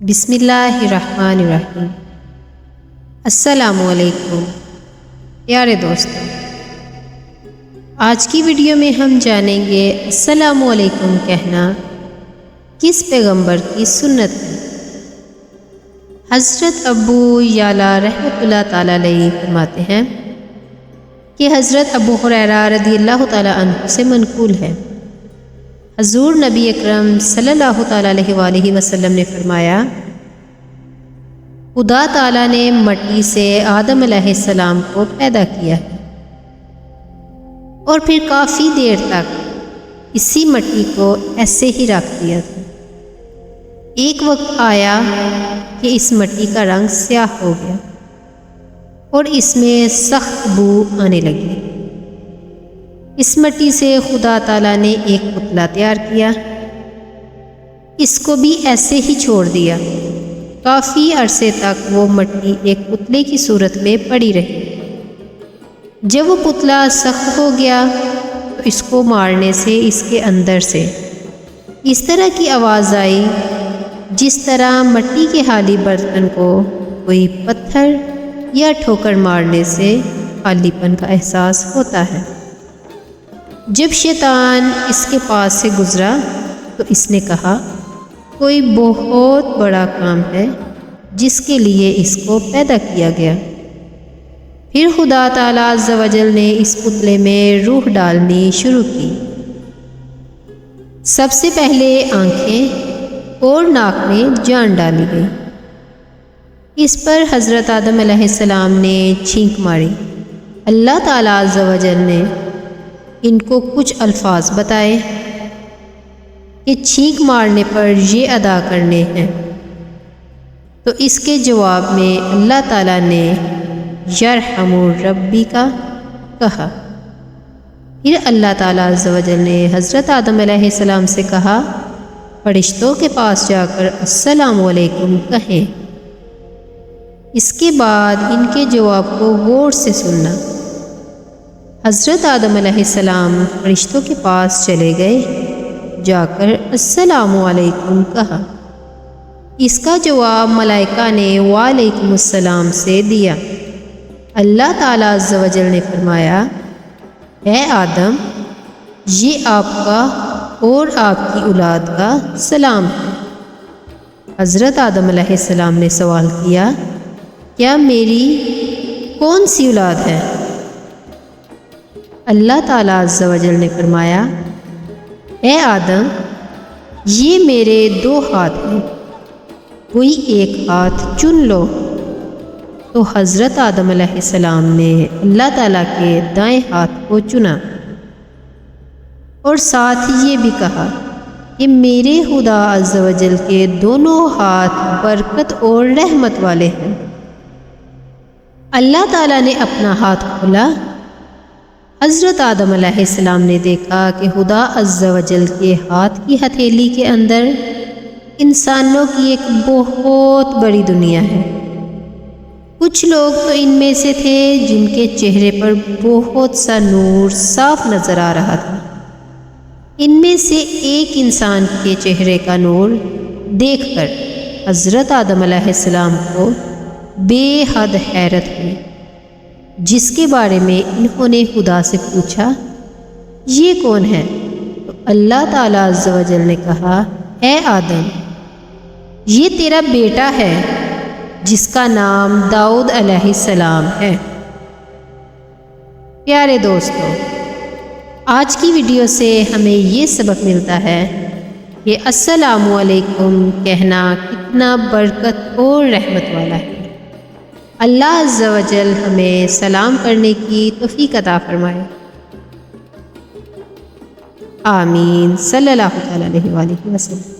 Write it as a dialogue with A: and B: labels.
A: بسم اللہ الرحمن الرحیم۔ السلام علیکم پیارے دوستوں، آج کی ویڈیو میں ہم جانیں گے السلام علیکم کہنا کس پیغمبر کی سنت ہے۔ حضرت ابو یعلا رحمۃ اللہ تعالیٰ علیہ فرماتے ہیں کہ حضرت ابو ہریرہ رضی اللہ تعالیٰ عنہ سے منقول ہے، حضور نبی اکرم صلی اللہ تعالیٰ علیہ وآلہ وسلم نے فرمایا، خدا تعالیٰ نے مٹی سے آدم علیہ السلام کو پیدا کیا ہے اور پھر کافی دیر تک اسی مٹی کو ایسے ہی رکھ دیا تھا۔ ایک وقت آیا کہ اس مٹی کا رنگ سیاہ ہو گیا اور اس میں سخت بو آنے لگی۔ اس مٹی سے خدا تعالیٰ نے ایک پتلا تیار کیا، اس کو بھی ایسے ہی چھوڑ دیا۔ کافی عرصے تک وہ مٹی ایک پتلے کی صورت میں پڑی رہی۔ جب وہ پتلا سخت ہو گیا تو اس کو مارنے سے اس کے اندر سے اس طرح کی آواز آئی جس طرح مٹی کے خالی برتن کو کوئی پتھر یا ٹھوکر مارنے سے خالی پن کا احساس ہوتا ہے۔ جب شیطان اس کے پاس سے گزرا تو اس نے کہا، کوئی بہت بڑا کام ہے جس کے لیے اس کو پیدا کیا گیا۔ پھر خدا تعالیٰ عز و جل نے اس پتلے میں روح ڈالنی شروع کی۔ سب سے پہلے آنکھیں اور ناک میں جان ڈالی گئی۔ اس پر حضرت آدم علیہ السلام نے چھینک ماری۔ اللہ تعالیٰ عز و جل نے ان کو کچھ الفاظ بتائے کہ چھینک مارنے پر یہ ادا کرنے ہیں، تو اس کے جواب میں اللہ تعالیٰ نے یرحم ربی کا کہا۔ پھر اللہ تعالیٰ عز و جل نے حضرت آدم علیہ السلام سے کہا، فرشتوں کے پاس جا کر السلام علیکم کہیں۔ اس کے بعد ان کے جواب کو غور سے سننا۔ حضرت آدم علیہ السلام فرشتوں کے پاس چلے گئے، جا کر السلام علیکم کہا۔ اس کا جواب ملائکہ نے وعلیکم السلام سے دیا۔ اللہ تعالیٰ عز و جل نے فرمایا، اے آدم، یہ آپ کا اور آپ کی اولاد کا سلام ہے۔ حضرت آدم علیہ السلام نے سوال کیا، کیا میری کون سی اولاد ہے؟ اللہ تعالیٰ عز و جل نے فرمایا، اے آدم، یہ میرے 2 ہاتھ ہیں، کوئی ایک ہاتھ چن لو۔ تو حضرت آدم علیہ السلام نے اللہ تعالیٰ کے دائیں ہاتھ کو چنا اور ساتھ یہ بھی کہا کہ میرے خدا عز و جل کے دونوں ہاتھ برکت اور رحمت والے ہیں۔ اللہ تعالیٰ نے اپنا ہاتھ کھولا۔ حضرت آدم علیہ السلام نے دیکھا کہ خدا عز و جل کے ہاتھ کی ہتھیلی کے اندر انسانوں کی ایک بہت بڑی دنیا ہے۔ کچھ لوگ تو ان میں سے تھے جن کے چہرے پر بہت سا نور صاف نظر آ رہا تھا۔ ان میں سے ایک انسان کے چہرے کا نور دیکھ کر حضرت آدم علیہ السلام کو بے حد حیرت ہوئی، جس کے بارے میں انہوں نے خدا سے پوچھا، یہ کون ہے؟ تو اللہ تعالیٰ عز و جل نے کہا، اے آدم، یہ تیرا بیٹا ہے جس کا نام داؤد علیہ السلام ہے۔ پیارے دوستو، آج کی ویڈیو سے ہمیں یہ سبق ملتا ہے کہ السلام علیکم کہنا کتنا برکت اور رحمت والا ہے۔ اللہ عز و جل ہمیں سلام کرنے کی توفیق عطا فرمائے۔ آمین۔ صلی اللہ علیہ وآلہ وسلم۔